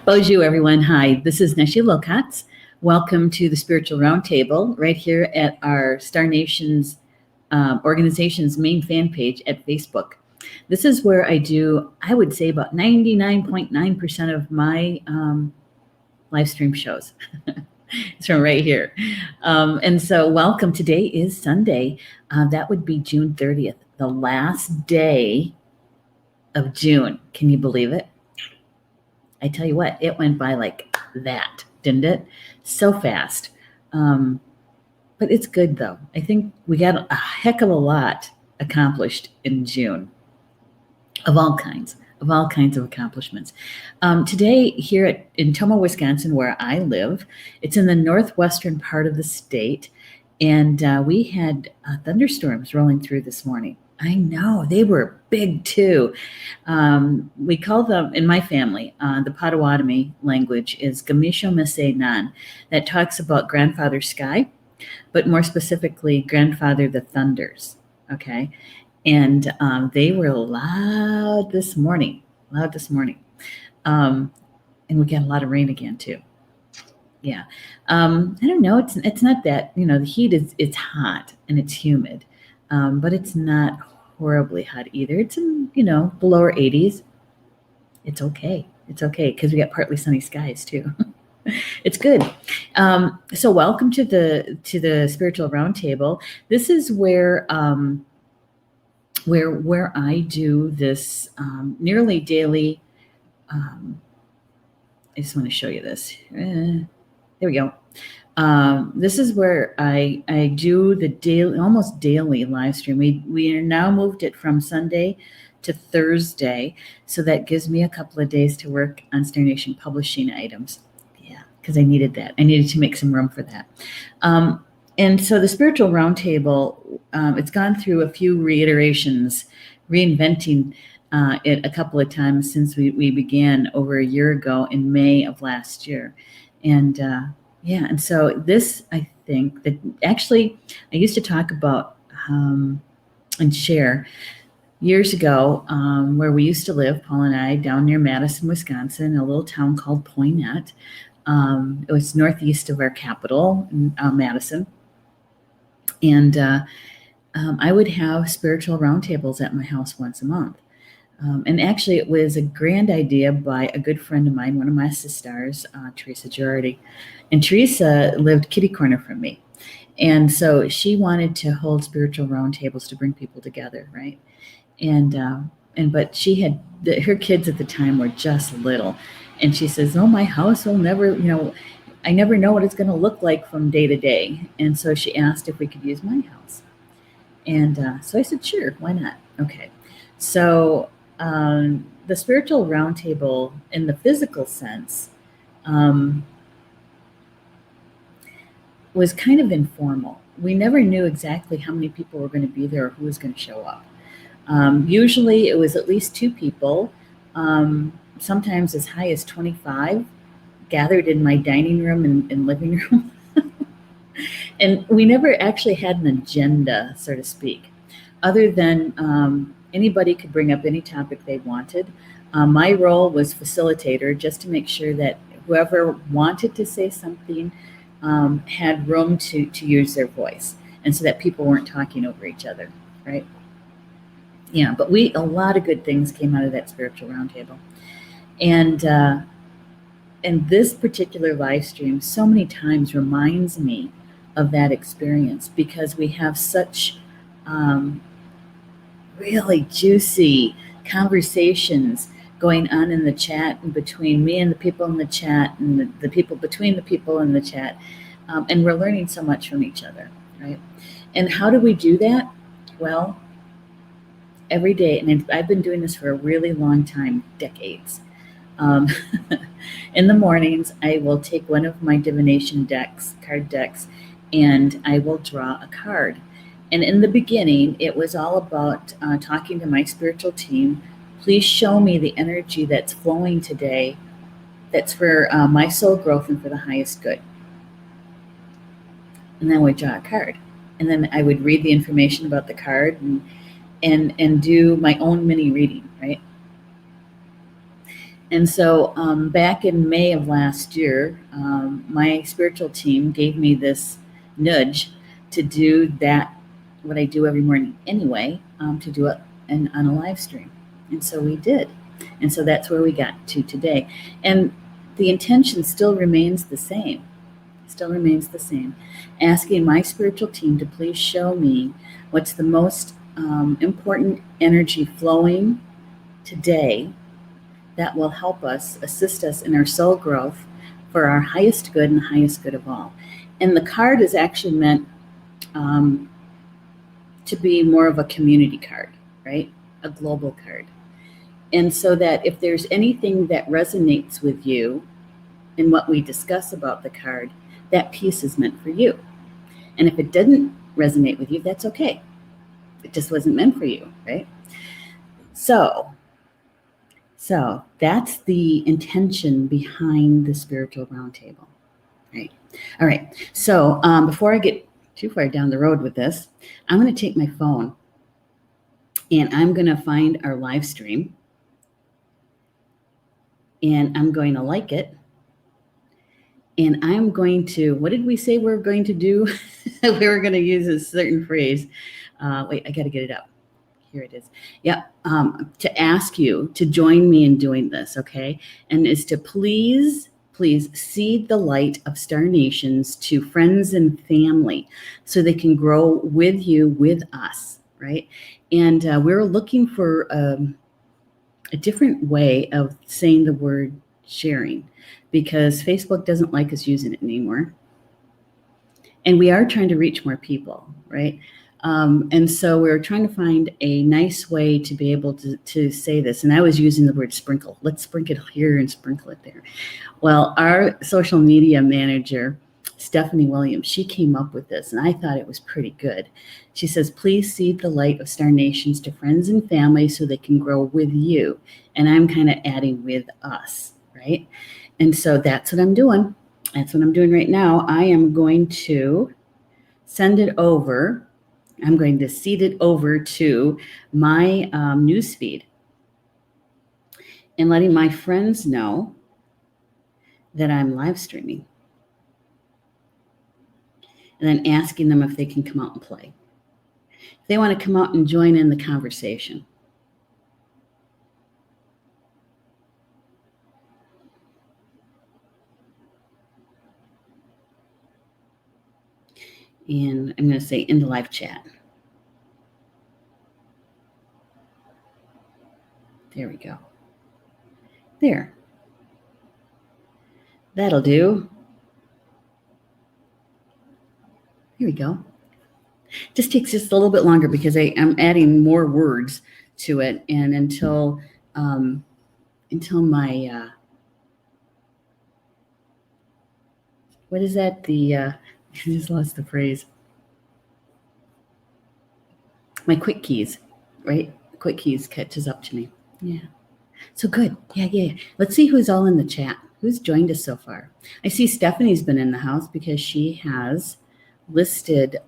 Bonjour, everyone. Hi, this is Neshi Lokotz. Welcome to the Spiritual Roundtable right here at our Star Nations organization's main fan page at Facebook. This is where I do, I would say, about 99.9% of my live stream shows. It's from right here. And so, welcome. Today is Sunday. That would be June 30th, the last day of June. Can you believe it? I tell you what, it went by like that, didn't it? So fast. But it's good, though. I think we got a heck of a lot accomplished in June of all kinds of accomplishments. Today, here in Tomah, Wisconsin, where I live, it's in the northwestern part of the state, and we had thunderstorms rolling through this morning. I know, they were big too. We call them, in my family, the Potawatomi language is Gamisho Mese Nan. That talks about grandfather sky, but more specifically, grandfather the thunders, okay? And they were loud this morning. And we got a lot of rain again too. Yeah. I don't know, it's not that, the heat it's hot and it's humid, but it's not horribly hot either. It's in, below 80s. It's okay. It's okay because we got partly sunny skies too. It's good. So welcome to the Spiritual Roundtable. This is where I do this nearly daily. I just want to show you this. There we go. This is where I do the daily, almost daily live stream. We are now moved it from Sunday to Thursday, so that gives me a couple of days to work on Star Nation publishing items. Yeah, because I needed that. I needed to make some room for that. And so the Spiritual Roundtable, it's gone through a few reiterations, reinventing it a couple of times since we began over a year ago in May of last year. And and so this, I think that actually I used to talk about and share years ago where we used to live, Paul and I, down near Madison, Wisconsin, a little town called Poynette. It was northeast of our capital, Madison. And I would have spiritual roundtables at my house once a month. And actually, it was a grand idea by a good friend of mine, one of my sisters, Teresa Girardi. And Teresa lived kitty corner from me. And so she wanted to hold spiritual roundtables to bring people together, right? But she had, her kids at the time were just little. And she says, "Oh, my house will never, I never know what it's going to look like from day to day." And so she asked if we could use my house. And so I said, sure, why not? Okay. So the Spiritual Roundtable in the physical sense was kind of informal. We never knew exactly how many people were going to be there or who was going to show up. Usually it was at least 2 people, sometimes as high as 25, gathered in my dining room and living room. And we never actually had an agenda, so to speak, other than anybody could bring up any topic they wanted. My role was facilitator, just to make sure that whoever wanted to say something had room to use their voice, and so that people weren't talking over each other, right? Yeah, but a lot of good things came out of that Spiritual Roundtable. And this particular live stream so many times reminds me of that experience, because we have such really juicy conversations going on in the chat, and between me and the people in the chat, and the people between the people in the chat, and we're learning so much from each other, right? And how do we do that? Well, every day, and I've been doing this for a really long time, decades. In the mornings, I will take one of my divination decks, card decks, and I will draw a card. And in the beginning, it was all about talking to my spiritual team. Please show me the energy that's flowing today that's for my soul growth and for the highest good. And then I would draw a card. And then I would read the information about the card and do my own mini reading, right? And so back in May of last year, my spiritual team gave me this nudge to do that, what I do every morning anyway, to do it on a live stream. And so we did. And so that's where we got to today. And the intention still remains the same. Still remains the same. Asking my spiritual team to please show me what's the most important energy flowing today that will help us, assist us in our soul growth for our highest good and the highest good of all. And the card is actually meant to be more of a community card, right? A global card. And so that if there's anything that resonates with you in what we discuss about the card, that piece is meant for you. And if it didn't resonate with you, that's okay. It just wasn't meant for you, right? So that's the intention behind the Spiritual Roundtable, right? All right. So before I get too far down the road with this, I'm going to take my phone and I'm going to find our live stream and I'm going to like it. And I'm going to, what did we say we're going to do? We were going to use a certain phrase. Wait, I got to get it up. Here it is. Yeah. To ask you to join me in doing this, okay? And is to please seed the light of Star Nations to friends and family so they can grow with you, with us, right? And we're looking for a different way of saying the word sharing because Facebook doesn't like us using it anymore. And we are trying to reach more people, right? And so we're trying to find a nice way to be able to say this. And I was using the word sprinkle. Let's sprinkle it here and sprinkle it there. Well, our social media manager, Stephanie Williams, she came up with this, and I thought it was pretty good. She says, please seed the light of Star Nations to friends and family so they can grow with you. And I'm kind of adding with us, right? And so that's what I'm doing. That's what I'm doing right now. I am going to send it over. I'm going to seed it over to my newsfeed and letting my friends know that I'm live streaming. And then asking them if they can come out and play. If they want to come out and join in the conversation. And I'm going to say in the live chat. There we go. There. That'll do. Here we go. Just takes just a little bit longer because I'm adding more words to it, and until my what is that? I just lost the phrase. My quick keys, right? Quick keys catches up to me. Yeah. So good. Yeah. Let's see who's all in the chat. Who's joined us so far? I see Stephanie's been in the house because she has listed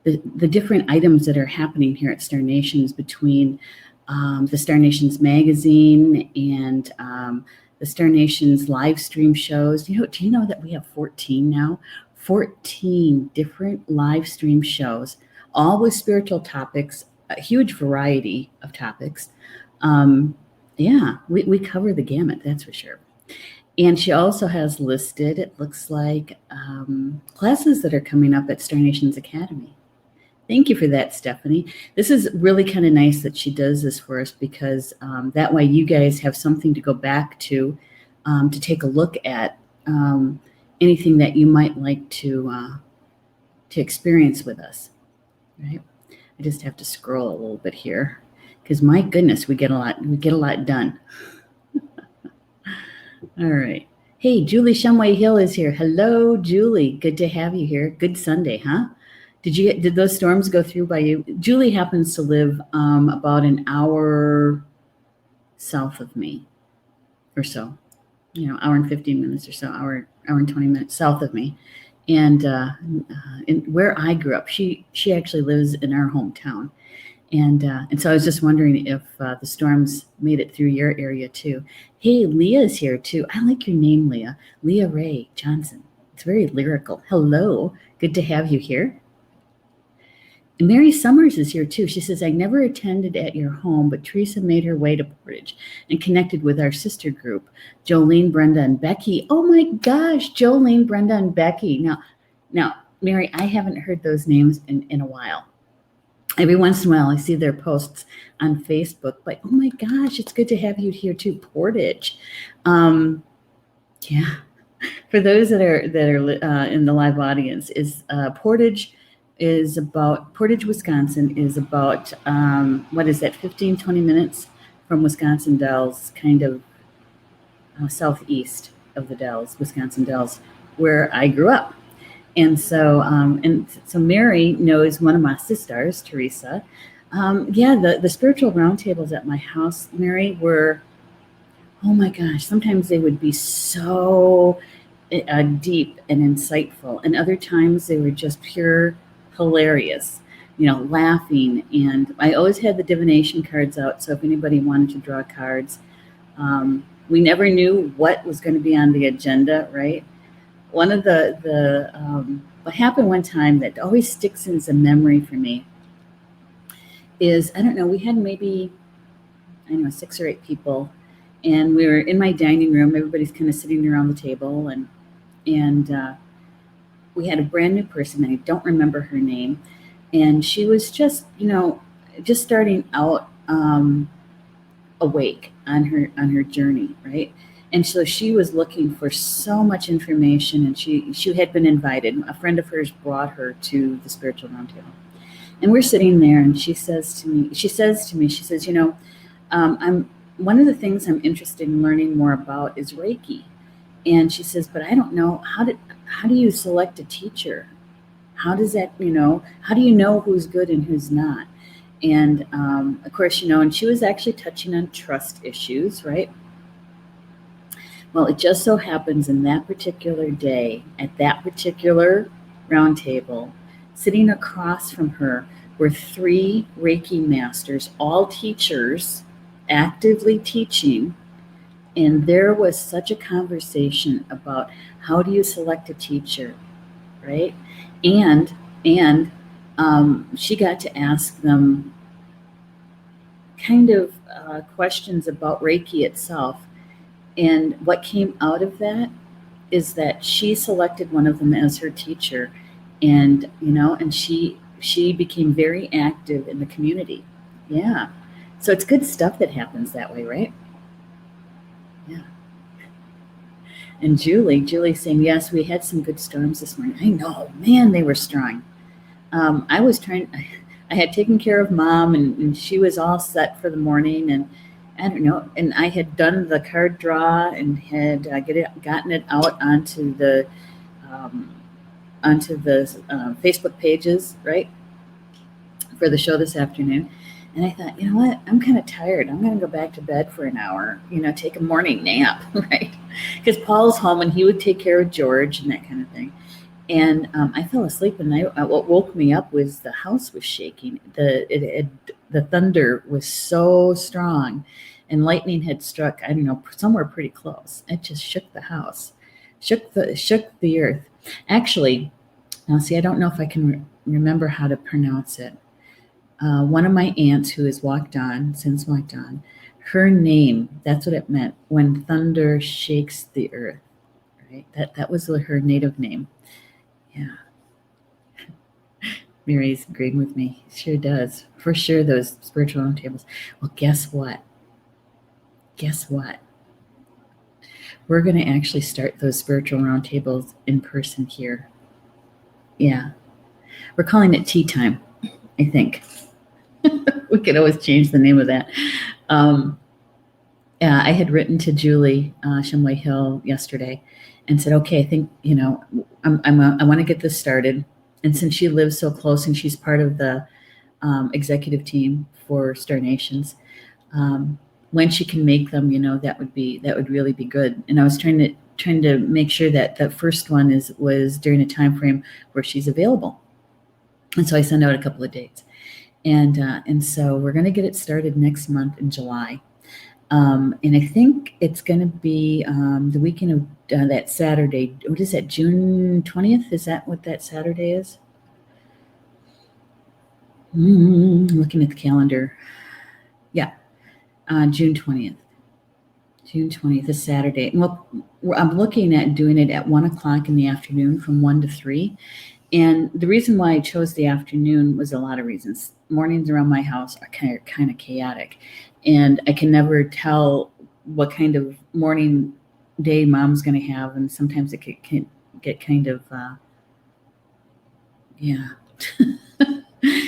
the different items that are happening here at Star Nations between the Star Nations magazine and the Star Nations live stream shows. Do you know that we have 14 now? 14 different live stream shows, all with spiritual topics, a huge variety of topics. Yeah, we cover the gamut, that's for sure. And she also has listed, it looks like, classes that are coming up at Star Nations Academy. Thank you for that, Stephanie. This is really kind of nice that she does this for us because that way you guys have something to go back to take a look at anything that you might like to experience with us, right? I just have to scroll a little bit here because my goodness, we get a lot done. All right. Hey, Julie Shumway Hill is here. Hello, Julie. Good to have you here. Good Sunday, huh? Did those storms go through by you? Julie happens to live about an hour south of me or so, hour and 15 minutes or so, hour and 20 minutes south of me. And where I grew up, she actually lives in our hometown. And so I was just wondering if the storms made it through your area too. Hey, Leah's here too. I like your name, Leah. Leah Ray Johnson. It's very lyrical. Hello. Good to have you here. And Mary Summers is here too. She says, I never attended at your home, but Teresa made her way to Portage and connected with our sister group, Jolene, Brenda, and Becky. Oh my gosh, Jolene, Brenda, and Becky. Now, Mary, I haven't heard those names in a while. Every once in a while, I see their posts on Facebook, but oh my gosh, it's good to have you here too, Portage. Yeah, for those that are in the live audience, Portage, Wisconsin is about, what is that, 15, 20 minutes from Wisconsin Dells, kind of southeast of the Dells, Wisconsin Dells, where I grew up. And so Mary knows one of my sisters, Teresa. The spiritual roundtables at my house, Mary, were, oh my gosh, sometimes they would be so deep and insightful. And other times they were just pure hilarious, laughing. And I always had the divination cards out. So if anybody wanted to draw cards, we never knew what was going to be on the agenda, right? One of what happened one time that always sticks in as a memory for me is, I don't know, we had maybe, 6 or 8 people, and we were in my dining room. Everybody's kind of sitting around the table, and we had a brand new person. I don't remember her name, and she was just starting out awake on her journey, right? And so she was looking for so much information, and she had been invited. A friend of hers brought her to the Spiritual Roundtable. And we're sitting there, and she says to me, I'm one of the things I'm interested in learning more about is Reiki. And she says, but I don't know, how do you select a teacher? How does that, how do you know who's good and who's not? And of course, and she was actually touching on trust issues, right? Well, it just so happens in that particular day, at that particular round table, sitting across from her were 3 Reiki masters, all teachers, actively teaching. And there was such a conversation about how do you select a teacher, right? And she got to ask them kind of questions about Reiki itself. And what came out of that is that she selected one of them as her teacher, and she became very active in the community. Yeah. So it's good stuff that happens that way, right? Yeah. And Julie saying, yes, we had some good storms this morning. I know, man, they were strong. I had taken care of Mom, and she was all set for the morning, and I don't know, and I had done the card draw and had gotten it out onto the Facebook pages, right, for the show this afternoon. And I thought, you know what, I'm kind of tired. I'm going to go back to bed for an hour, take a morning nap, right? Because Paul's home and he would take care of George and that kind of thing. And I fell asleep, and what woke me up was the house was shaking. The thunder was so strong, and lightning had struck, I don't know, somewhere pretty close. It just shook the house, shook the earth. Actually, now see, I don't know if I can remember how to pronounce it. One of my aunts who has since walked on, her name, that's what it meant, when thunder shakes the earth, right? That was her native name. Yeah. Mary's agreeing with me. Sure does. For sure, those spiritual roundtables. Well, guess what? We're going to actually start those spiritual roundtables in person here. Yeah. We're calling it tea time, I think. We could always change the name of that. I had written to Julie Shumway Hill yesterday and said, okay, I think, I want to get this started. And since she lives so close and she's part of the executive team for Star Nations, when she can make them, that would really be good. And I was trying to make sure that the first one was during a time frame where she's available. And so I sent out a couple of dates. And so we're going to get it started next month in July. And I think it's going to be the weekend of that Saturday. What is that, June 20th? Is that what that Saturday is? Looking at the calendar. Yeah, June 20th. June 20th is Saturday. Well, I'm looking at doing it at 1 o'clock in the afternoon from 1 to 3. And the reason why I chose the afternoon was a lot of reasons. Mornings around my house are kind of chaotic. And I can never tell what kind of morning day mom's going to have. And sometimes it can get kind of, yeah.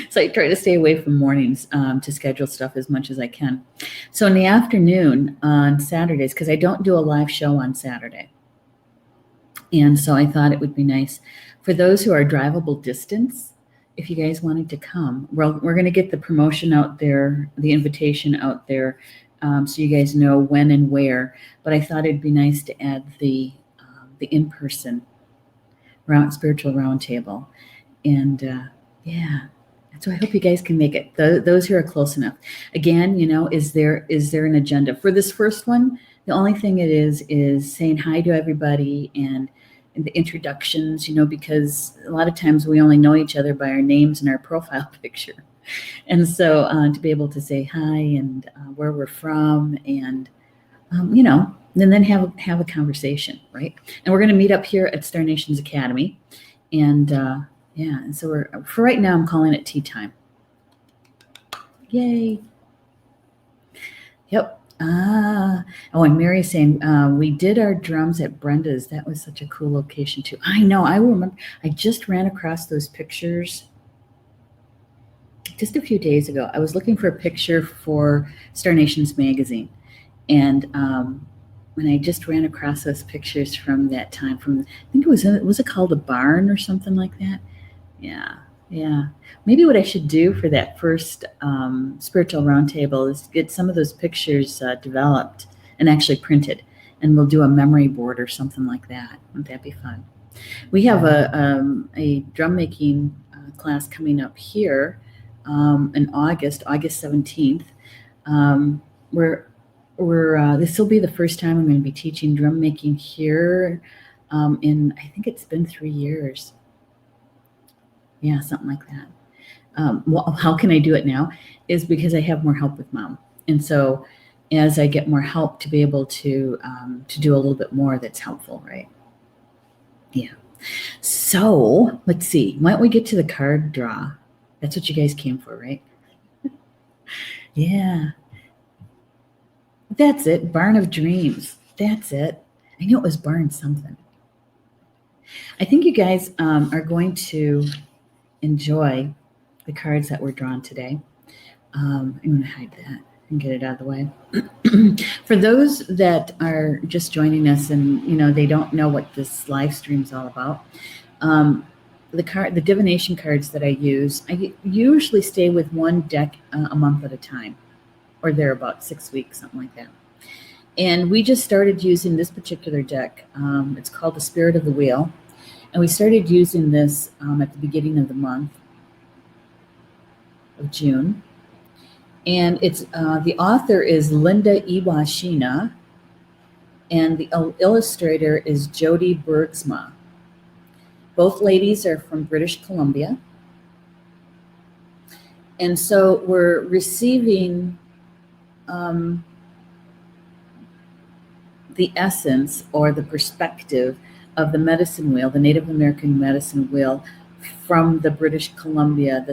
So I try to stay away from mornings to schedule stuff as much as I can. So in the afternoon on Saturdays, because I don't do a live show on Saturday. And so I thought it would be nice for those who are drivable distance, if you guys wanted to come. We're going to get the promotion out there, the invitation out there, so you guys know when and where. But I thought it'd be nice to add the in-person Spiritual Roundtable. And yeah, so I hope you guys can make it. Those who are close enough. Again, is there an agenda for this first one? The only thing it is saying hi to everybody and the introductions, because a lot of times we only know each other by our names and our profile picture. And so to be able to say hi and where we're from and, and then have a conversation, right? And we're going to meet up here at Star Nations Academy. And and so for right now, I'm calling it tea time. Yay. Yep. Oh, and Mary's saying, we did our drums at Brenda's. That was such a cool location too. I know, I remember, I just ran across those pictures just a few days ago. I was looking for a picture for Star Nations magazine. And when I just ran across those pictures from that time, I think was it called a barn or something like that? Yeah. Maybe what I should do for that first Spiritual Roundtable is get some of those pictures developed and actually printed, and we'll do a memory board or something like that. Wouldn't that be fun? We have a drum making class coming up here in August 17th. This will be the first time I'm going to be teaching drum making here in, I think it's been 3 years. Yeah, something like that. Well, how can I do it now? Is because I have more help with mom. And so as I get more help to be able to do a little bit more that's helpful, right? Yeah. So let's see. Why don't we get to the card draw? That's what you guys came for, right? Yeah. That's it. Barn of Dreams. That's it. I knew it was barn something. I think you guys are going to enjoy the cards that were drawn today. I'm going to hide that and get it out of the way. For those that are just joining us and they don't know what this live stream is all about, the divination cards that I use, I usually stay with one deck a month at a time, or they're about 6 weeks, something like that. And we just started using this particular deck. It's called the Spirit of the Wheel. And we started using this at the beginning of the month of June. And it's the author is Linda Iwashina, and the illustrator is Jody Bergsma. Both ladies are from British Columbia. And so we're receiving the essence or the perspective of the medicine wheel, the Native American medicine wheel, from the British Columbia, the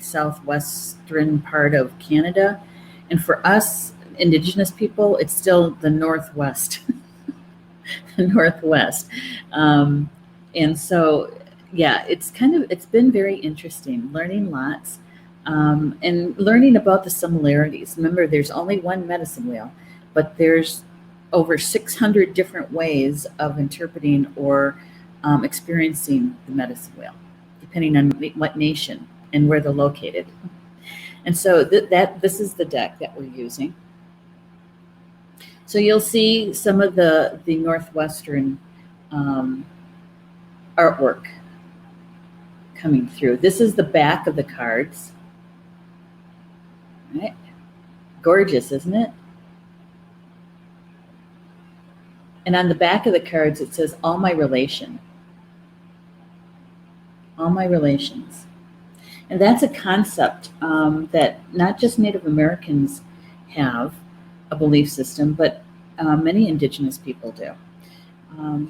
southwestern part of Canada. And for us Indigenous people, it's still the Northwest, the Northwest. And so, yeah, it's been very interesting, learning lots and learning about the similarities. Remember, there's only one medicine wheel, but there's over 600 different ways of interpreting or experiencing the medicine wheel, depending on what nation and where they're located. And so this is the deck that we're using. So you'll see some of the Northwestern artwork coming through. This is the back of the cards. Right? Gorgeous, isn't it? And on the back of the cards, it says, all my relation. All my relations. And that's a concept that not just Native Americans have a belief system, but many indigenous people do.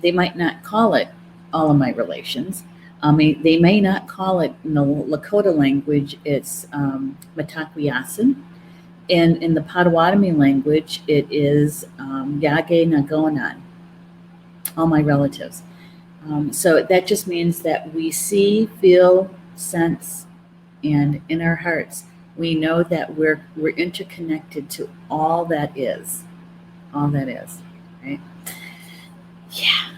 They might not call it all of my relations. They may not call it, in the Lakota language, it's Mataquiasin. And in the Potawatomi language, it is Yage Nagonan, all my relatives. So that just means that we see, feel, sense, and in our hearts, we know that we're interconnected to all that is. All that is, right? Yeah.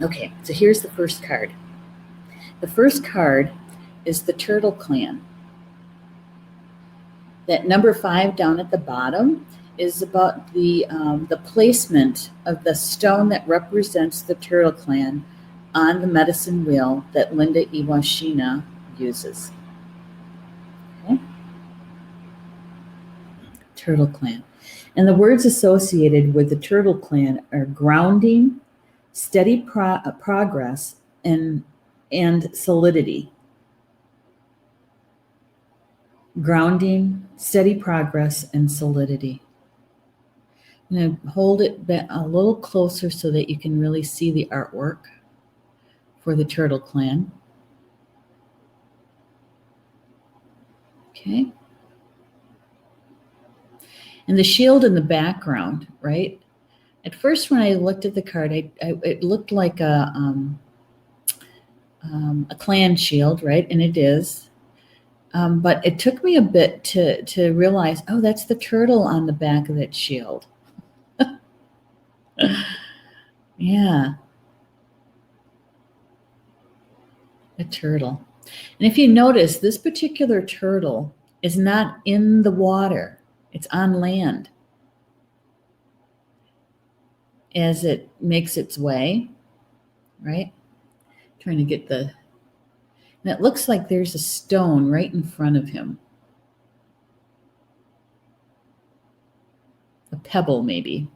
Okay, so here's the first card. The first card is the Turtle Clan. That number 5 down at the bottom is about the placement of the stone that represents the Turtle Clan on the medicine wheel that Linda Iwashina uses. Okay? Turtle Clan. And the words associated with the Turtle Clan are grounding, steady progress, and solidity. Grounding, steady progress, and solidity. I'm going to hold it back a little closer so that you can really see the artwork for the Turtle Clan. Okay. And the shield in the background, right? At first, when I looked at the card, it looked like a clan shield, right? And it is. But it took me a bit to realize, oh, that's the turtle on the back of that shield. Yeah. A turtle. And if you notice, this particular turtle is not in the water. It's on land as it makes its way, right? Trying to get and it looks like there's a stone right in front of him. A pebble, maybe.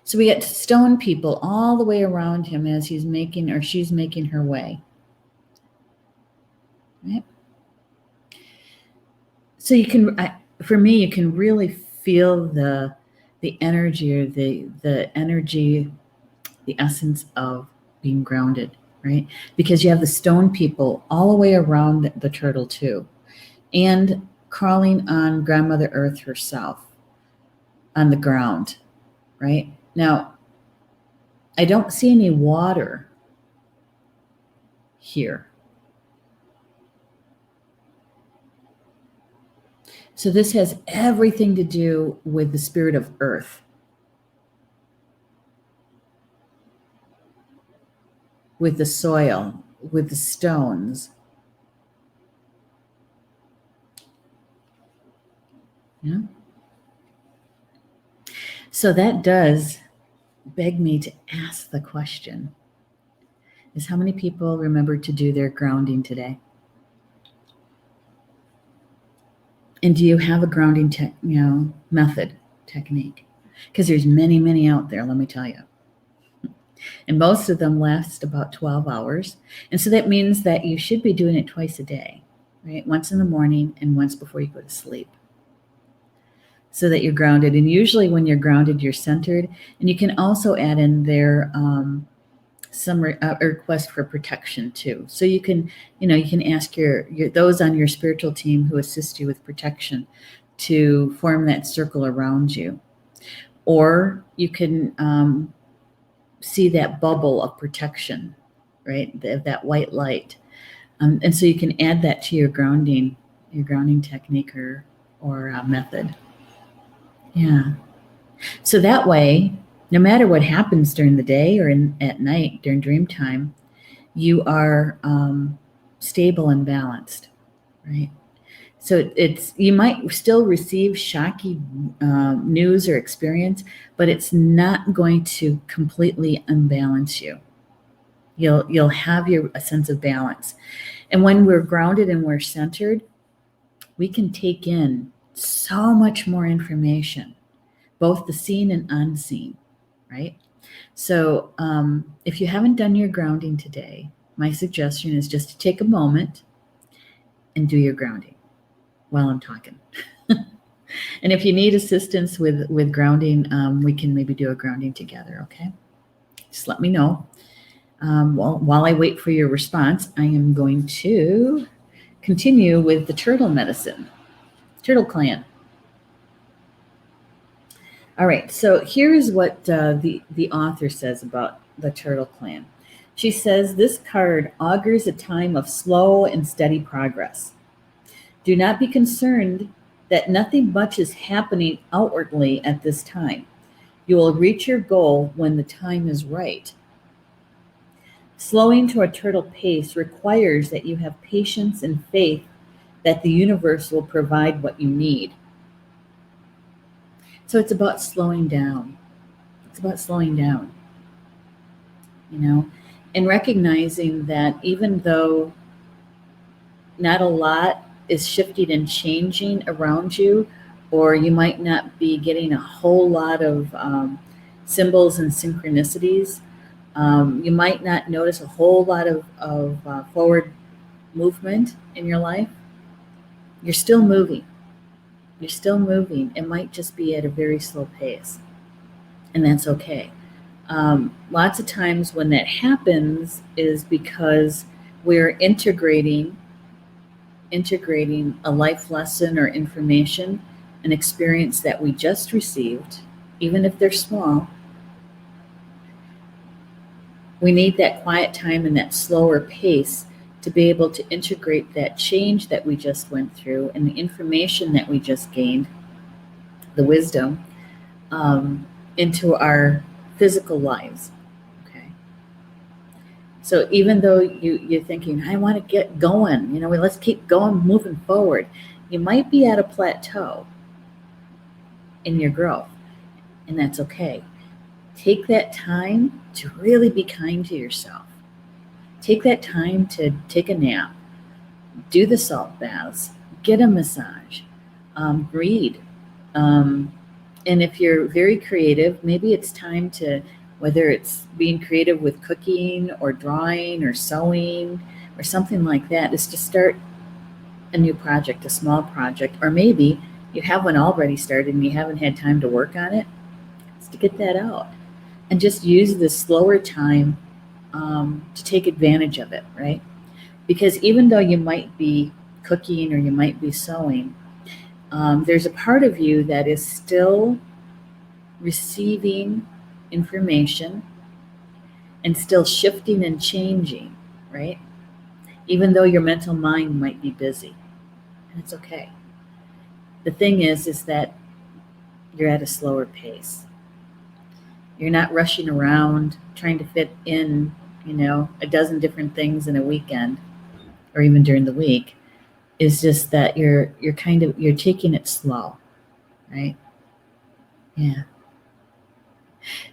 So we get stone people all the way around him as he's making, or she's making her way. Right? So you can, for me, you can really feel the energy, or the energy, the essence of being grounded, right? Because you have the stone people all the way around the turtle too, and crawling on Grandmother Earth herself on the ground, right? Now, I don't see any water here. So this has everything to do with the spirit of earth, with the soil, with the stones. Yeah. So that does beg me to ask the question, is how many people remembered to do their grounding today? And do you have a grounding method, technique? Because there's many, many out there, let me tell you. And most of them last about 12 hours. And so that means that you should be doing it twice a day, right? Once in the morning and once before you go to sleep, so that you're grounded. And usually when you're grounded, you're centered. And you can also add in there some request for protection too. So you can ask your those on your spiritual team who assist you with protection to form that circle around you. Or you can see that bubble of protection, right? That white light. And so you can add that to your grounding technique or method. Yeah. So that way, no matter what happens during the day or at night during dream time, you are stable and balanced, right? So you might still receive shocky news or experience, but it's not going to completely unbalance you. You'll have a sense of balance. And when we're grounded and we're centered, we can take in so much more information, both the seen and unseen, right? So if you haven't done your grounding today, my suggestion is just to take a moment and do your grounding while I'm talking. And if you need assistance with grounding, we can maybe do a grounding together, okay? Just let me know. While I wait for your response, I am going to continue with the turtle medicine, turtle clan. All right, so here's what the author says about the turtle clan. She says, this card augurs a time of slow and steady progress. Do not be concerned that nothing much is happening outwardly at this time. You will reach your goal when the time is right. Slowing to a turtle pace requires that you have patience and faith that the universe will provide what you need. So it's about slowing down. It's about slowing down, and recognizing that even though not a lot is shifting and changing around you, or you might not be getting a whole lot of symbols and synchronicities, you might not notice a whole lot of forward movement in your life. You're still moving. You're still moving. It might just be at a very slow pace, and that's okay. Lots of times when that happens is because we're integrating a life lesson or information, an experience that we just received, even if they're small. We need that quiet time and that slower pace to be able to integrate that change that we just went through and the information that we just gained, the wisdom, into our physical lives. Okay. So even though you're thinking, I want to get going, let's keep going, moving forward, you might be at a plateau in your growth, and that's okay. Take that time to really be kind to yourself. Take that time to take a nap, do the salt baths, get a massage, read. And if you're very creative, maybe it's time to, whether it's being creative with cooking or drawing or sewing or something like that, is to start a new project, a small project, or maybe you have one already started and you haven't had time to work on it. It's to get that out and just use this slower time to take advantage of it, right? Because even though you might be cooking or you might be sewing, there's a part of you that is still receiving information and still shifting and changing, right? Even though your mental mind might be busy, and it's okay. The thing is that you're at a slower pace. You're not rushing around trying to fit in, a dozen different things in a weekend or even during the week. It's just that you're taking it slow, right? Yeah.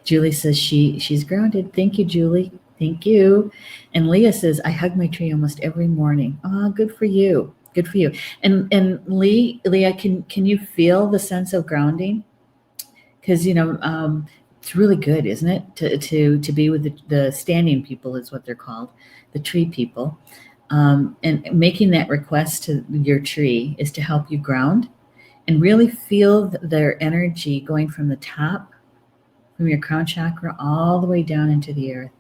Julie says she's grounded. Thank you, Julie. Thank you. And Leah says, I hug my tree almost every morning. Oh, good for you. Good for you. And Leah, can you feel the sense of grounding? Because it's really good, isn't it, to be with the standing people, is what they're called, the tree people. And making that request to your tree is to help you ground and really feel their energy going from the top, from your crown chakra, all the way down into the earth,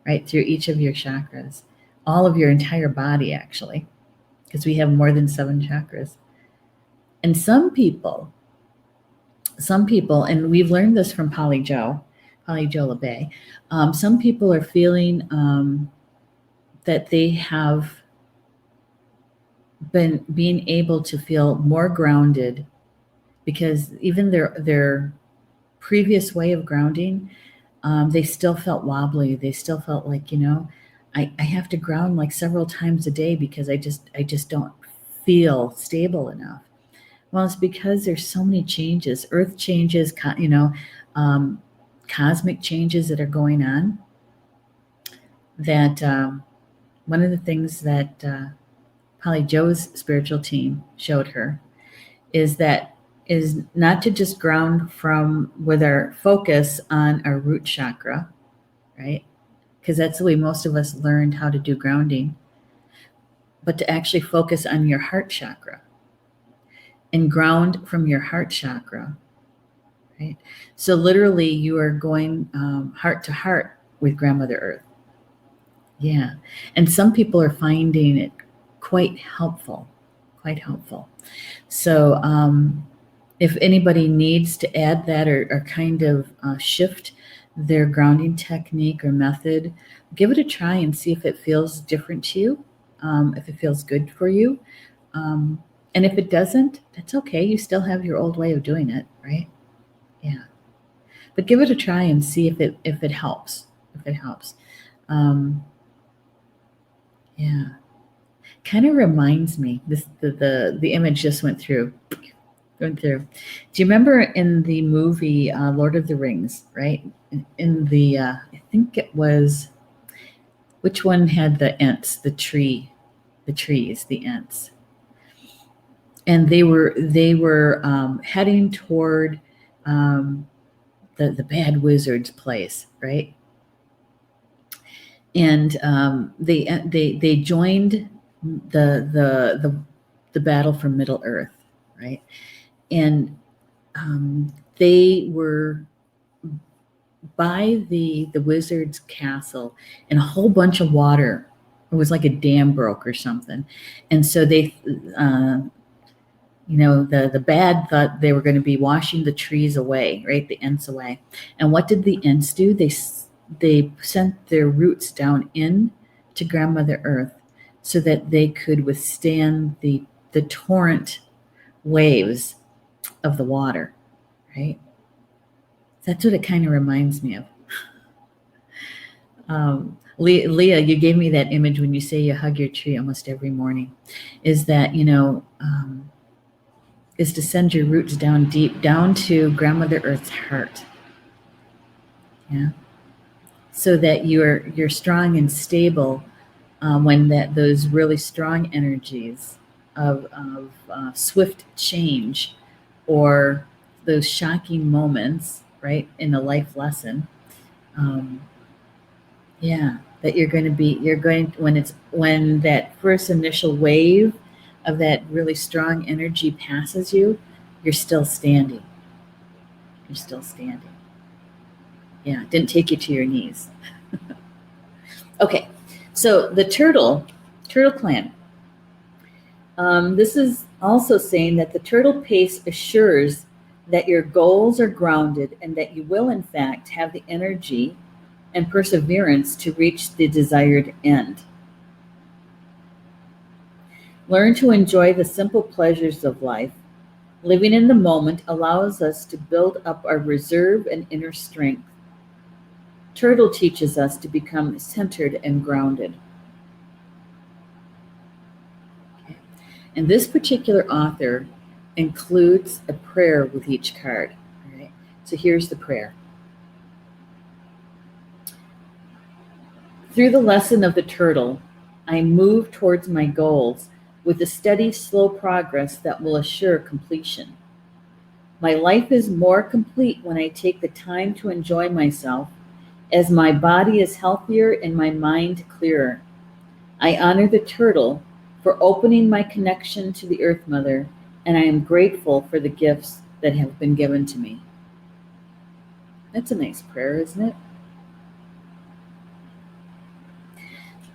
right through each of your chakras, all of your entire body, actually, because we have more than 7 chakras. And some people, and we've learned this from Polly Jo LeBay, some people are feeling that they have been being able to feel more grounded because even their previous way of grounding, they still felt wobbly. They still felt like, I have to ground like several times a day because I just don't feel stable enough. Well, it's because there's so many changes, earth changes, cosmic changes that are going on, that one of the things that Polly Joe's spiritual team showed her is not to just ground from with our focus on our root chakra, right? Because that's the way most of us learned how to do grounding, but to actually focus on your heart chakra and ground from your heart chakra, right? So literally you are going heart to heart with Grandmother Earth. Yeah. And some people are finding it quite helpful. So if anybody needs to add that or kind of shift their grounding technique or method, give it a try and see if it feels different to you, if it feels good for you. And if it doesn't, that's okay. You still have your old way of doing it, right? Yeah. But give it a try and see if it helps. Yeah. Kind of reminds me, the image just went through. Do you remember in the movie Lord of the Rings, right? In the I think it was, which one had the Ents, the trees, the Ents, and they were heading toward the bad wizard's place, right? And they joined the battle for Middle Earth, right? And they were by the wizard's castle, and a whole bunch of water. It was like a dam broke or something, and so they, the bad thought they were going to be washing the trees away, right? The Ents away. And what did the Ents do? They sent their roots down in to Grandmother Earth so that they could withstand the torrent waves of the water, right? That's what it kind of reminds me of. Leah, you gave me that image when you say you hug your tree almost every morning. Is that, is to send your roots down deep, down to Grandmother Earth's heart. Yeah. So that you're strong and stable when those really strong energies of swift change or those shocking moments, right, in a life lesson. That when that first initial wave of that really strong energy passes you, you're still standing. Yeah, didn't take you to your knees. Okay, so the turtle clan. This is also saying that the turtle pace assures that your goals are grounded and that you will, in fact, have the energy and perseverance to reach the desired end. Learn to enjoy the simple pleasures of life. Living in the moment allows us to build up our reserve and inner strength. Turtle teaches us to become centered and grounded. Okay. And this particular author includes a prayer with each card. All right. So here's the prayer. Through the lesson of the turtle, I move towards my goals with a steady, slow progress that will assure completion. My life is more complete when I take the time to enjoy myself, as my body is healthier and my mind clearer. I honor the turtle for opening my connection to the Earth Mother, and I am grateful for the gifts that have been given to me. That's a nice prayer, isn't it?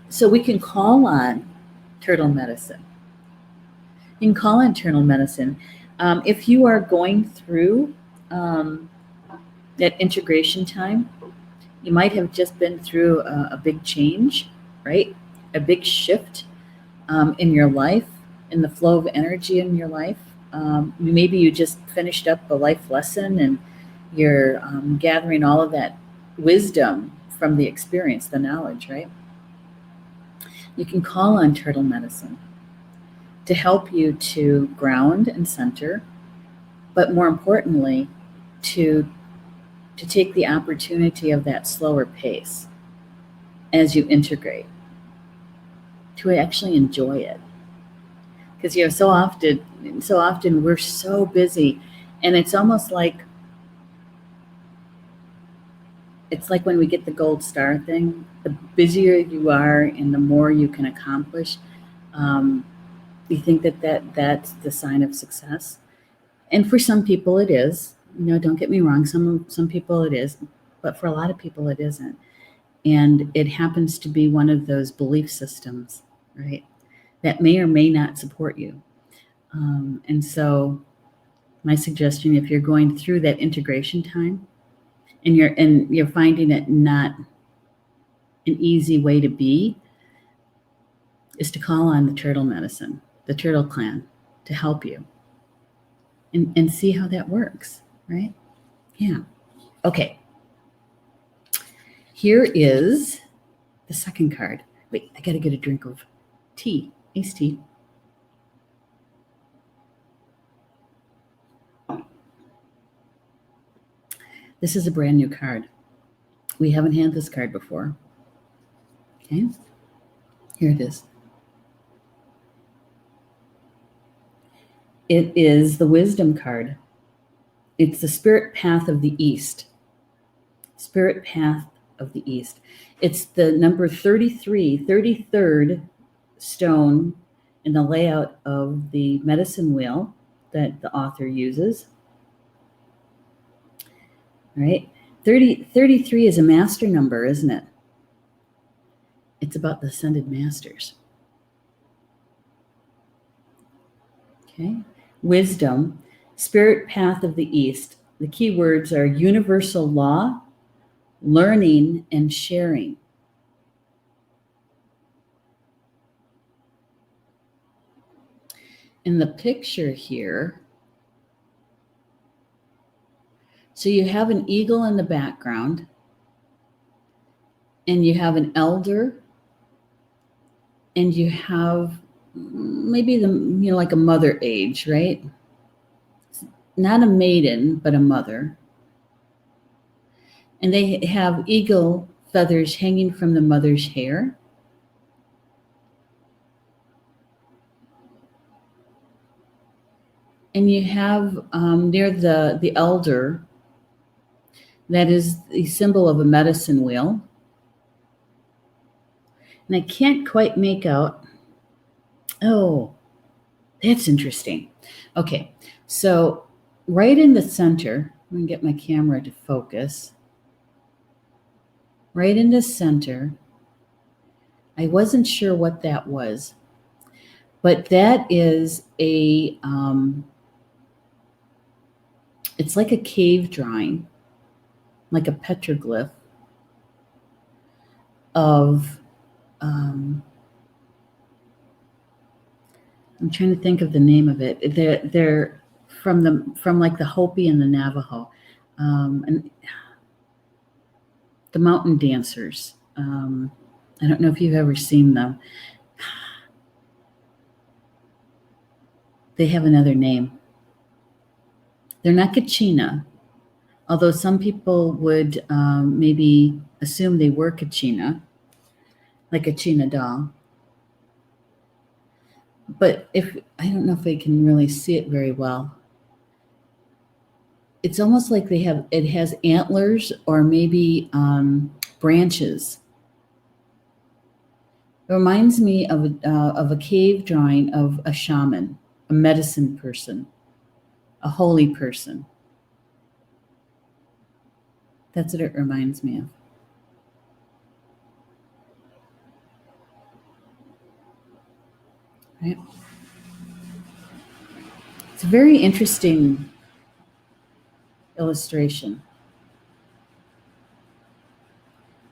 So we can call on turtle medicine. You can call on turtle medicine. If you are going through that integration time, you might have just been through a big change, right? A big shift in your life, in the flow of energy in your life. Maybe you just finished up a life lesson and you're gathering all of that wisdom from the experience, the knowledge, right? You can call on turtle medicine to help you to ground and center, but more importantly, to take the opportunity of that slower pace as you integrate, to actually enjoy it. Because so often we're so busy, and it's almost like when we get the gold star thing. The busier you are and the more you can accomplish, you think that's the sign of success. And for some people it is. Don't get me wrong, some people it is, but for a lot of people it isn't. And it happens to be one of those belief systems, right, that may or may not support you. And so my suggestion, if you're going through that integration time and you're finding it not an easy way to be, is to call on the turtle medicine, the turtle clan, to help you and see how that works, right? Yeah. Okay. Here is the second card. Wait, I got to get a drink of tea, iced tea. This is a brand new card. We haven't had this card before. Okay. Here it is. It is the Wisdom card. It's the Spirit Path of the East. Spirit Path of the East. It's the number 33, 33rd stone in the layout of the medicine wheel that the author uses. All right? 33 is a master number, isn't it? It's about the ascended masters. Okay? Wisdom, Spirit Path of the East. The key words are universal law, learning, and sharing. In the picture here, so you have an eagle in the background, and you have an elder, and you have maybe like a mother age, right? Not a maiden, but a mother. And they have eagle feathers hanging from the mother's hair. And you have near the elder, that is the symbol of a medicine wheel. And I can't quite make out. Oh, that's interesting. Okay, so right in the center, I'm going to get my camera to focus. Right in the center, I wasn't sure what that was, but that is it's like a cave drawing, like a petroglyph of, I'm trying to think of the name of it. They're from like the Hopi and the Navajo, and the mountain dancers. I don't know if you've ever seen them. They have another name. They're not Kachina, although some people would maybe assume they were Kachina, like a China doll. But I don't know if I can really see it very well. It's almost like it has antlers or maybe branches. It reminds me of a cave drawing of a shaman, a medicine person, a holy person. That's what it reminds me of. Right? It's a very interesting illustration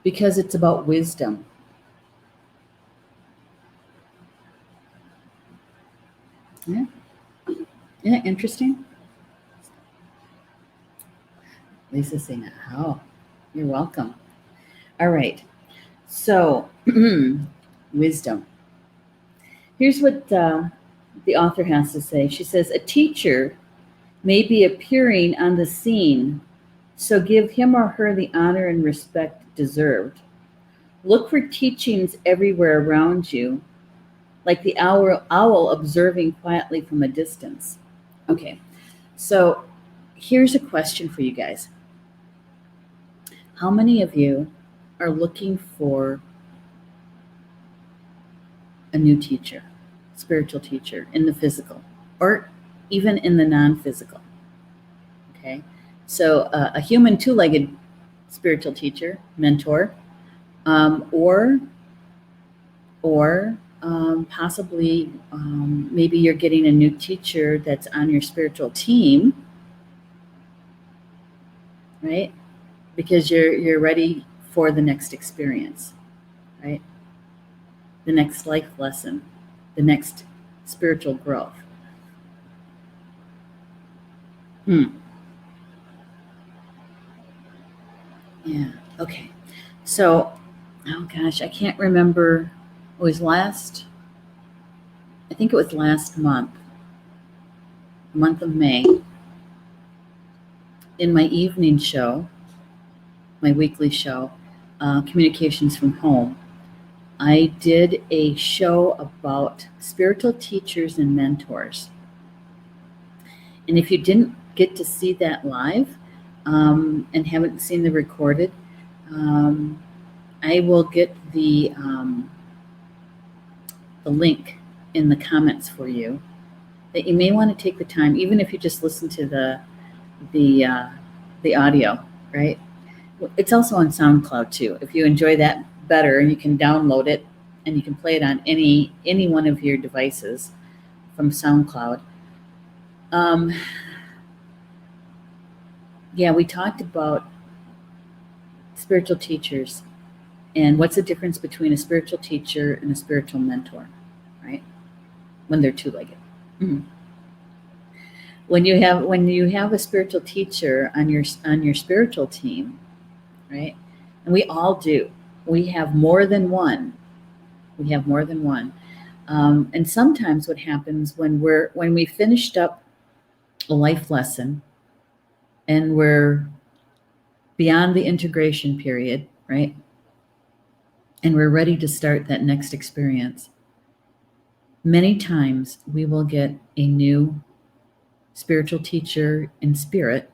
because it's about wisdom. Yeah. Isn't it interesting? Lisa's saying, oh, you're welcome. All right. So, wisdom. Here's what the author has to say. She says, a teacher may be appearing on the scene, so give him or her the honor and respect deserved. Look for teachings everywhere around you, like the owl observing quietly from a distance. Okay, so here's a question for you guys. How many of you are looking for a new teacher, spiritual teacher, in the physical or even in the non-physical? Okay, so a human two-legged spiritual teacher, mentor, or possibly maybe you're getting a new teacher that's on your spiritual team, right? Because you're ready for the next experience, right? The next life lesson, the next spiritual growth. Yeah. Okay. So, oh gosh, I can't remember. It was I think it was last month of May, in my evening show, my weekly show, Communications from Home. I did a show about spiritual teachers and mentors. And if you didn't get to see that live and haven't seen the recorded, I will get the link in the comments for you, that you may want to take the time, even if you just listen to the audio, right? It's also on SoundCloud too. If you enjoy that better, you can download it and you can play it on any one of your devices from SoundCloud. Yeah, we talked about spiritual teachers and what's the difference between a spiritual teacher and a spiritual mentor, right? When they're two-legged. Mm-hmm. When you have a spiritual teacher on your spiritual team, right? And we all do. We have more than one. And sometimes what happens when we finished up a life lesson and we're beyond the integration period, right? And we're ready to start that next experience. Many times we will get a new spiritual teacher in spirit,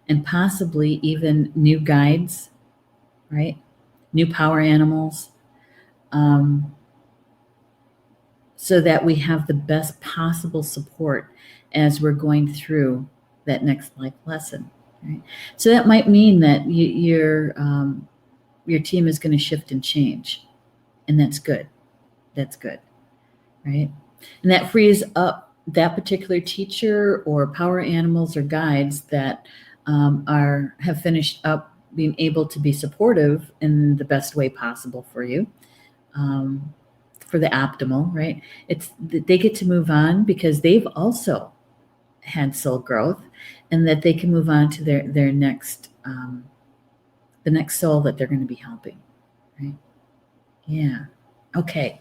and possibly even new guides, right? New power animals, so that we have the best possible support as we're going through that next life lesson, right? So that might mean that your team is going to shift and change, and that's good. That's good, right? And that frees up that particular teacher or power animals or guides that have finished up being able to be supportive in the best way possible for you, for the optimal, right? They get to move on because they've also had soul growth, and that they can move on to their next the next soul that they're going to be helping, right? Yeah. Okay.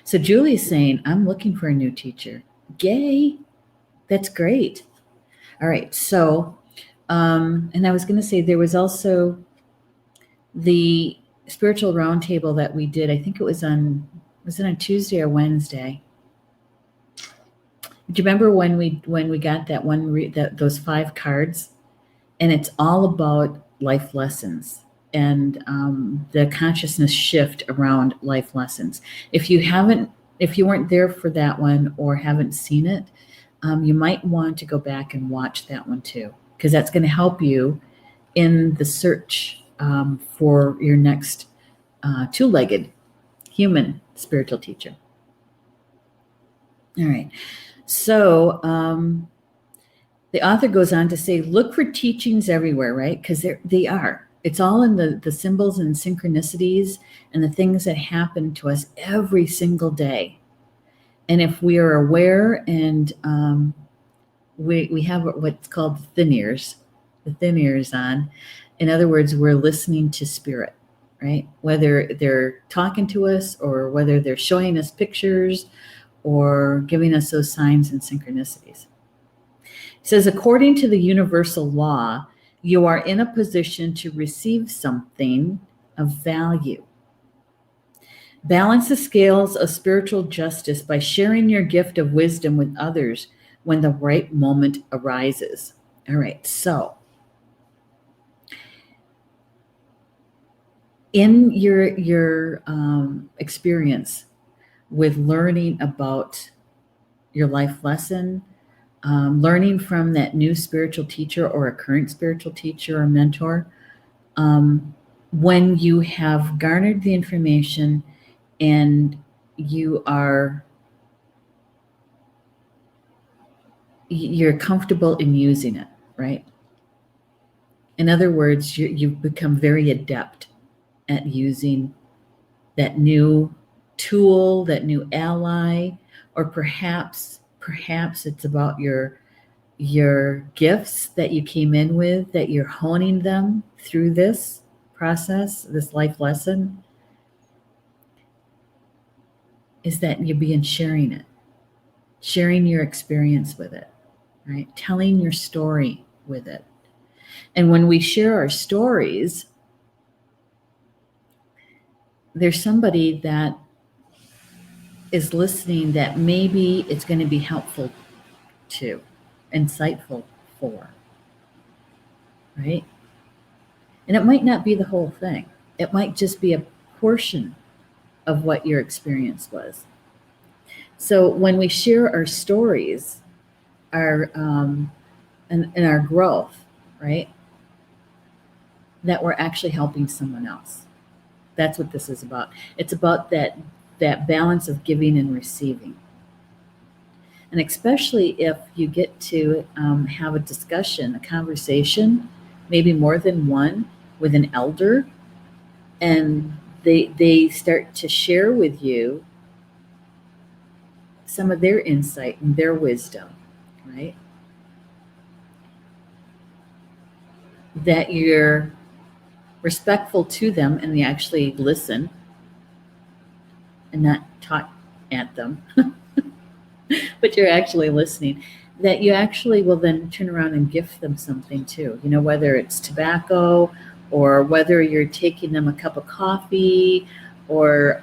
So Julie's saying, I'm looking for a new teacher. Yay. That's great. All right. So, and I was going to say, there was also the Spiritual Roundtable that we did. I think was it on Tuesday or Wednesday? Do you remember when we got that one, those 5 cards? And it's all about life lessons and the consciousness shift around life lessons. If you weren't there for that one or haven't seen it, you might want to go back and watch that one too, because that's going to help you in the search for your next two-legged human spiritual teacher. All right. So the author goes on to say, look for teachings everywhere, right? Because they are. It's all in the symbols and synchronicities and the things that happen to us every single day. And if we are aware and we have what's called the thin ears on, in other words, we're listening to spirit, right? Whether they're talking to us or whether they're showing us pictures or giving us those signs and synchronicities. It says, according to the universal law, you are in a position to receive something of value. Balance the scales of spiritual justice by sharing your gift of wisdom with others when the right moment arises. All right, so in your experience with learning about your life lesson, learning from that new spiritual teacher or a current spiritual teacher or mentor, when you have garnered the information and you're comfortable in using it, right? In other words, you've become very adept at using that new tool, that new ally, or perhaps it's about your gifts that you came in with, that you're honing them through this process, this life lesson, is that you begin sharing it, sharing your experience with it, right? Telling your story with it. And when we share our stories, there's somebody that is listening that maybe it's going to be helpful to, insightful for, right? And it might not be the whole thing. It might just be a portion of what your experience was. So when we share our stories, our and our growth, right, that we're actually helping someone else. That's what this is about. It's about that balance of giving and receiving. And especially if you get to have a discussion, a conversation, maybe more than one, with an elder, and they start to share with you some of their insight and their wisdom, right? That you're respectful to them and you actually listen and not talk at them, but you're actually listening, that you actually will then turn around and gift them something too. You know, whether it's tobacco or whether you're taking them a cup of coffee, or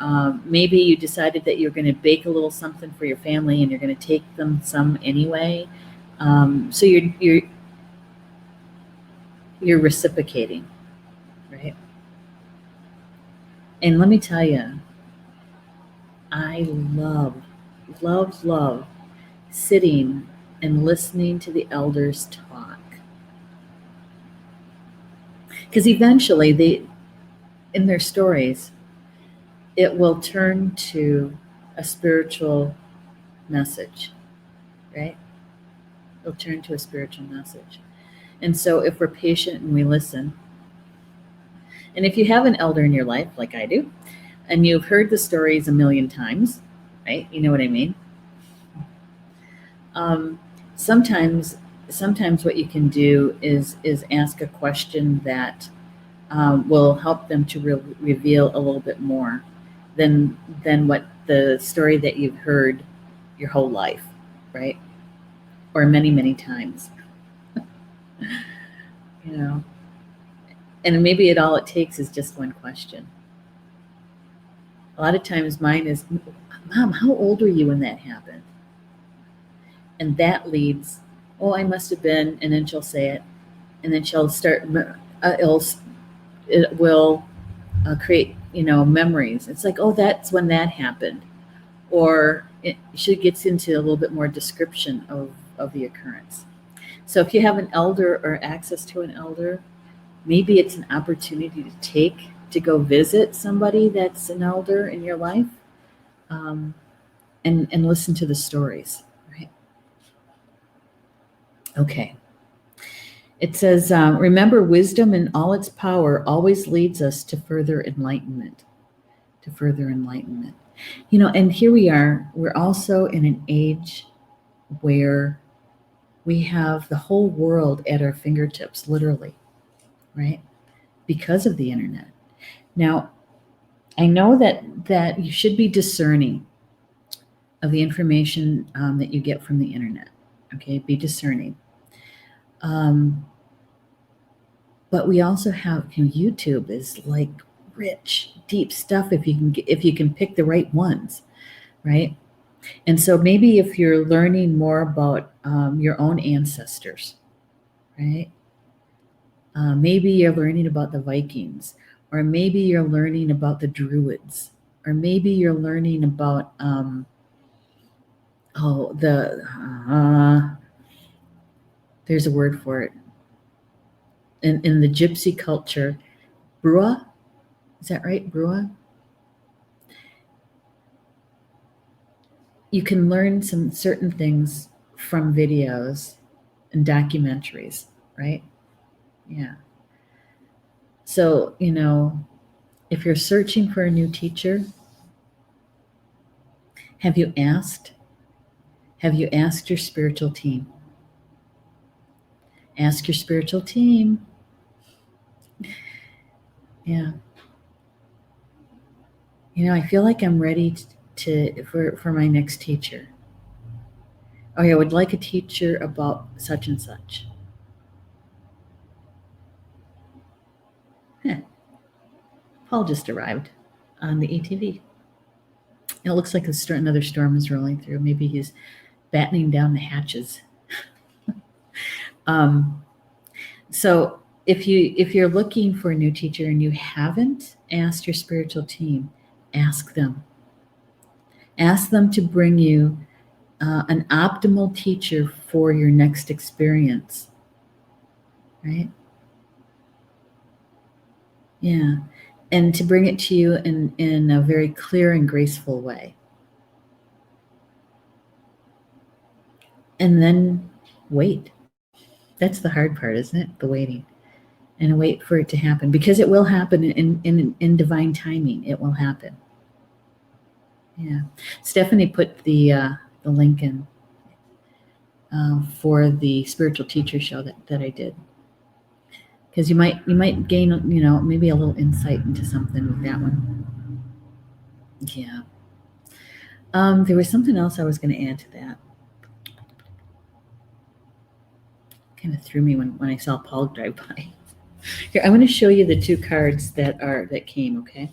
maybe you decided that you're going to bake a little something for your family and you're going to take them some anyway. So you're reciprocating, right? And let me tell you, I love sitting and listening to the elders talk. Because eventually in their stories, it will turn to a spiritual message, right? It'll turn to a spiritual message. And so if we're patient and we listen, and if you have an elder in your life, like I do, and you've heard the stories a million times, right? You know what I mean? Sometimes what you can do is ask a question that will help them to reveal a little bit more than what the story that you've heard your whole life, right? Or many times, you know. And maybe all it takes is just one question. A lot of times mine is, Mom, how old were you when that happened? And that leads, oh, I must have been, and then she'll say it, and then she'll start, it will create, memories. It's like, oh, that's when that happened. Or she gets into a little bit more description of the occurrence. So if you have an elder or access to an elder, maybe it's an opportunity to go visit somebody that's an elder in your life, and listen to the stories, right? Okay. It says, remember, wisdom in all its power always leads us to further enlightenment, and here we are, we're also in an age where we have the whole world at our fingertips, literally, right? Because of the internet. Now, I know that you should be discerning of the information that you get from the internet. Okay, be discerning. But we also have, YouTube is like rich, deep stuff if you can pick the right ones, right? And so maybe if you're learning more about your own ancestors, right? Maybe you're learning about the Vikings, or maybe you're learning about the Druids, or maybe you're learning about there's a word for it in the Gypsy culture, Brua. Is that right, Brua? You can learn some certain things from videos and documentaries, right? Yeah. So, if you're searching for a new teacher, have you asked? Have you asked your spiritual team? Ask your spiritual team. Yeah. I feel like I'm ready for my next teacher. Oh, I would like a teacher about such and such. Paul just arrived on the ATV. It looks like another storm is rolling through. Maybe he's battening down the hatches. So if you're looking for a new teacher and you haven't asked your spiritual team, ask them. Ask them to bring you an optimal teacher for your next experience, right? Yeah, and to bring it to you in a very clear and graceful way. And then wait. That's the hard part, isn't it? The waiting. And wait for it to happen, because it will happen in divine timing. It will happen. Yeah. Stephanie put the link in for the spiritual teacher show that I did, because you might gain maybe a little insight into something with that one. Yeah. There was something else I was going to add to that. Kind of threw me when I saw Paul drive by. Here, I'm going to show you the two cards that came. Okay.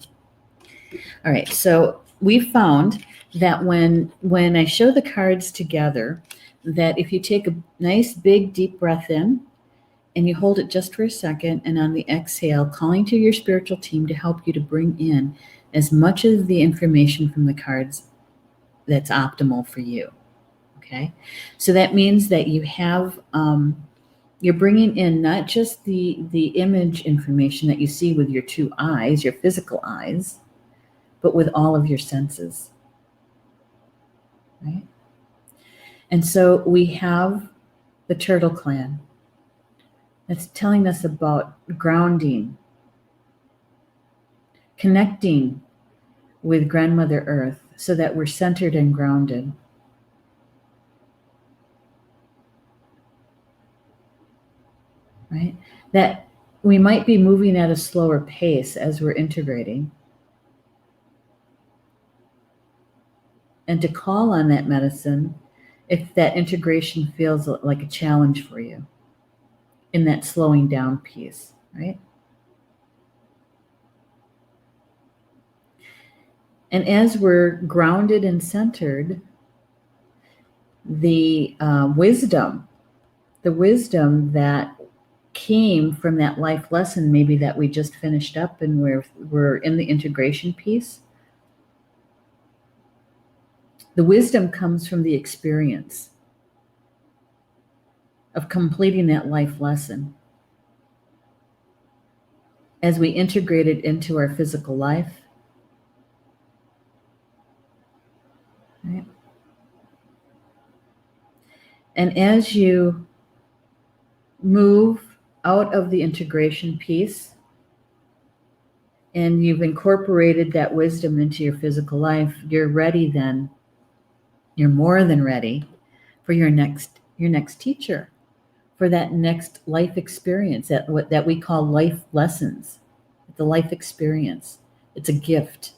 All right. So we found that when I show the cards together, that if you take a nice big deep breath in and you hold it just for a second, and on the exhale, calling to your spiritual team to help you to bring in as much of the information from the cards that's optimal for you. Okay. So that means that you have you're bringing in not just the image information that you see with your two eyes, your physical eyes, but with all of your senses, right? And so we have the Turtle Clan that's telling us about grounding, connecting with Grandmother Earth so that we're centered and grounded. Right? That we might be moving at a slower pace as we're integrating. And to call on that medicine if that integration feels like a challenge for you in that slowing down piece, right? And as we're grounded and centered, the wisdom that came from that life lesson, maybe that we just finished up and we're in the integration piece, the wisdom comes from the experience of completing that life lesson as we integrate it into our physical life. Right? And as you move out of the integration piece and you've incorporated that wisdom into your physical life, you're ready then. You're more than ready for your next teacher, for that next life experience, that we call life lessons. The life experience. It's a gift.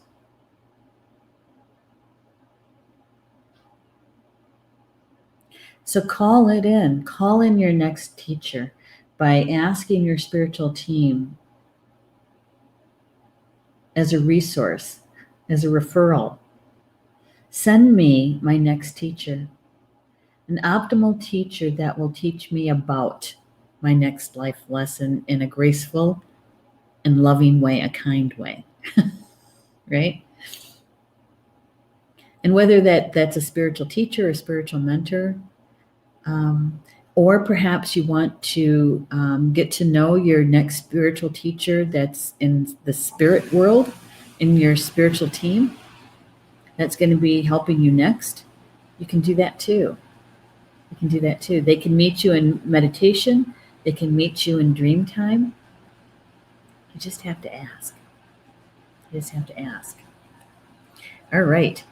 So call in your next teacher by asking your spiritual team, as a resource, as a referral. Send me my next teacher, an optimal teacher that will teach me about my next life lesson in a graceful and loving way, a kind way, right? And whether that's a spiritual teacher or spiritual mentor, or perhaps you want to get to know your next spiritual teacher that's in the spirit world, in your spiritual team, that's going to be helping you next, you can do that too. You can do that too. They can meet you in meditation. They can meet you in dream time. You just have to ask. You just have to ask. All right.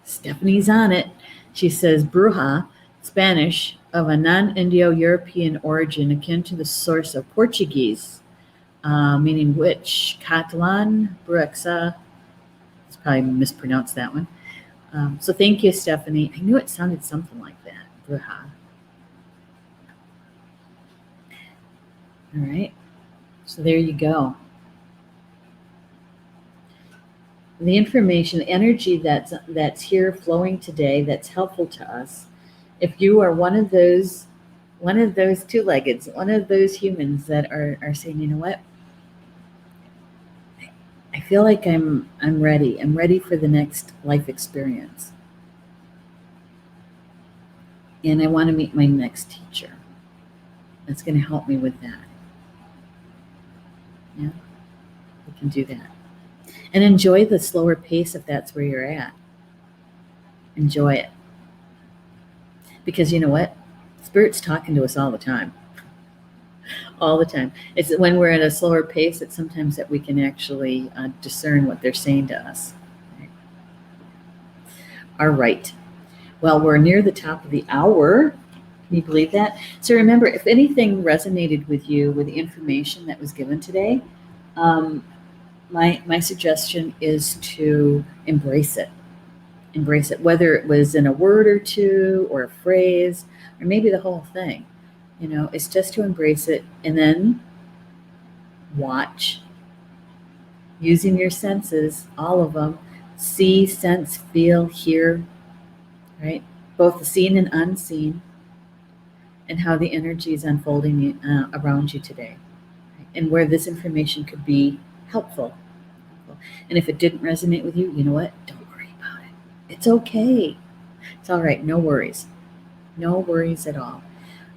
Stephanie's on it. She says, Bruja, Spanish, of a non-Indo-European origin akin to the source of Portuguese, meaning witch, Catalan, Bruxa. It's probably mispronounced that one. So thank you, Stephanie. I knew it sounded something like that, Bruja. All right. So there you go. The information, the energy that's here flowing today, that's helpful to us. If you are one of those two-leggeds, one of those humans that are saying, you know what, I feel like I'm ready. I'm ready for the next life experience, and I want to meet my next teacher. That's going to help me with that. Yeah, we can do that. And enjoy the slower pace if that's where you're at. Enjoy it. Because you know what? Spirit's talking to us all the time. All the time. It's when we're at a slower pace that sometimes that we can actually discern what they're saying to us. Right? All right. Well, we're near the top of the hour. Can you believe that? So remember, if anything resonated with you with the information that was given today, my suggestion is to embrace it. Embrace it, whether it was in a word or two or a phrase or maybe the whole thing. You know, it's just to embrace it and then watch using your senses, all of them, see, sense, feel, hear, right? Both the seen and unseen, and how the energy is unfolding around you today, right? And where this information could be helpful. And if it didn't resonate with you, you know what? Don't worry about it. It's okay. It's all right. No worries. No worries at all.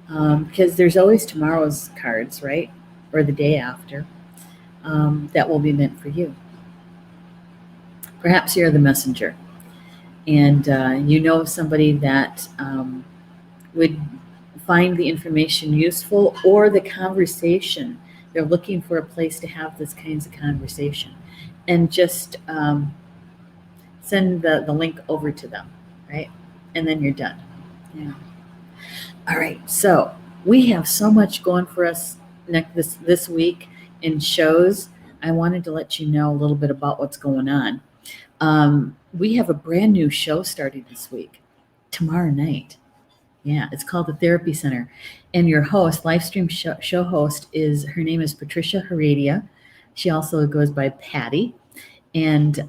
Because there's always tomorrow's cards, right? Or the day after, that will be meant for you. Perhaps you're the messenger and you know somebody that would find the information useful or the conversation. They're looking for a place to have this kinds of conversation. And just send the link over to them, right? And then you're done. Yeah. All right. So we have so much going for us this week in shows. I wanted to let you know a little bit about what's going on. We have a brand new show starting this week, tomorrow night. Yeah, it's called the Therapy Center. And your host, live stream show host, her name is Patricia Heredia. She also goes by Patty. And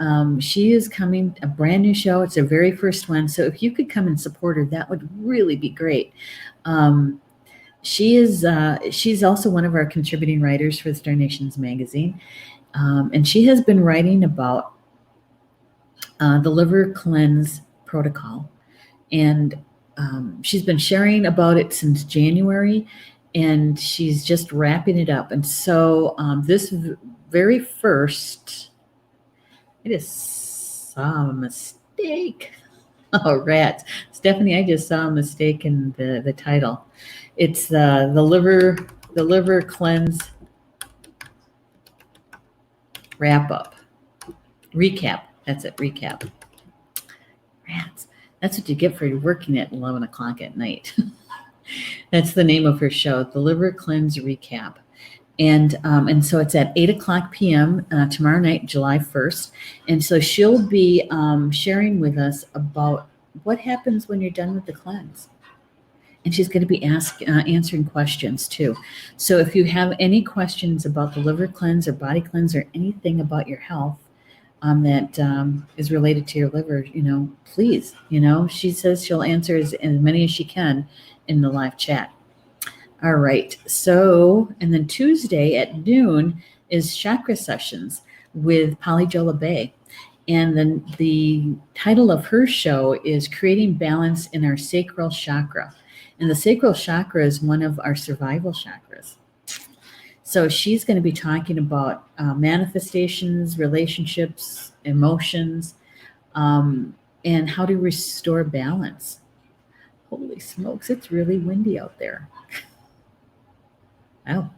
she is coming, a brand new show. It's her very first one. So if you could come and support her, that would really be great. She's also one of our contributing writers for the Star Nations magazine. And she has been writing about the liver cleanse protocol. And she's been sharing about it since January, and she's just wrapping it up. And so this very first, I just saw a mistake. Oh, rats. Stephanie, I just saw a mistake in the title. It's the liver cleanse wrap up. Recap. That's it, recap. Rats. That's what you get for working at 11 o'clock at night. That's the name of her show, the Liver Cleanse Recap. And so it's at 8 o'clock p.m. Tomorrow night, July 1st. And so she'll be sharing with us about what happens when you're done with the cleanse. And she's going to be answering questions too. So if you have any questions about the liver cleanse or body cleanse or anything about your health that is related to your liver, please, she says she'll answer as many as she can in the live chat. All right. So, and then Tuesday at noon is chakra sessions with Polly Jo LeBay. And then the title of her show is Creating Balance in Our Sacral Chakra. And the sacral chakra is one of our survival chakras. So she's going to be talking about manifestations, relationships, emotions, and how to restore balance. Holy smokes, it's really windy out there. Oh,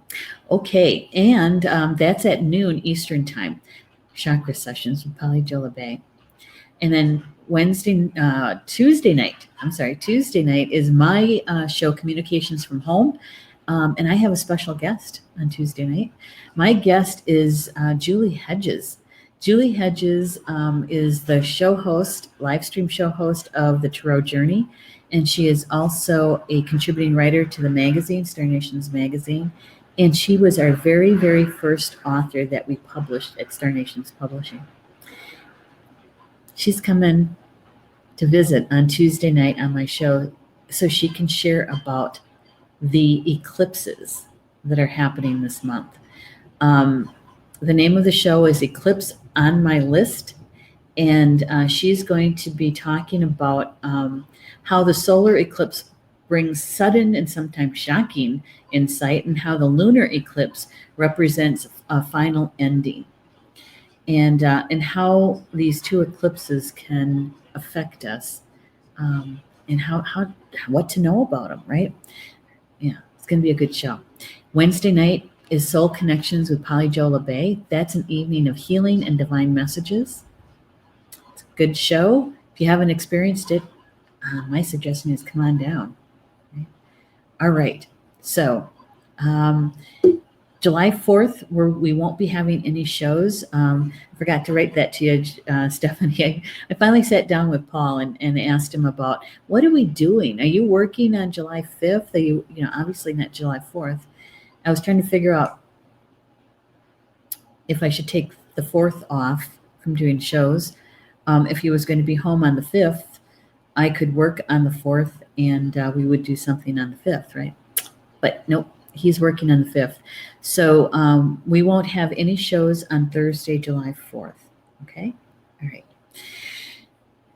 okay. And that's at noon Eastern time, chakra sessions with Polly Jo LeBay. And then Tuesday night is my show, Communications from Home. And I have a special guest on Tuesday night. My guest is Julie Hedges. Julie Hedges is the show host, live stream show host of the Tarot Journey. And she is also a contributing writer to the magazine, Star Nations Magazine. And she was our very, very first author that we published at Star Nations Publishing. She's coming to visit on Tuesday night on my show so she can share about the eclipses that are happening this month. The name of the show is Eclipse on My List, and she's going to be talking about how the solar eclipse brings sudden and sometimes shocking insight, and how the lunar eclipse represents a final ending, and how these two eclipses can affect us, and what to know about them, right? Yeah, it's going to be a good show. Wednesday night is Soul Connections with Polly Jo LeBay. That's an evening of healing and divine messages. It's a good show. If you haven't experienced it, my suggestion is come on down. Okay? All right. So July 4th, we won't be having any shows. I forgot to write that to you, Stephanie. I finally sat down with Paul and asked him about, what are we doing? Are you working on July 5th? Are you obviously not July 4th. I was trying to figure out if I should take the 4th off from doing shows. If he was going to be home on the 5th, I could work on the 4th and we would do something on the 5th, right? But nope. He's working on the 5th. So we won't have any shows on Thursday, July 4th. Okay? All right.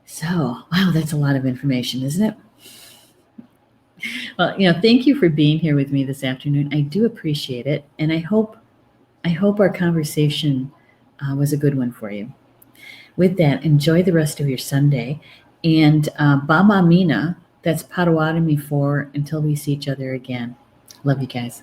So, wow, that's a lot of information, isn't it? Well, thank you for being here with me this afternoon. I do appreciate it. And I hope our conversation was a good one for you. With that, enjoy the rest of your Sunday. And Bama Mina, that's Potawatomi for until we see each other again. Love you guys.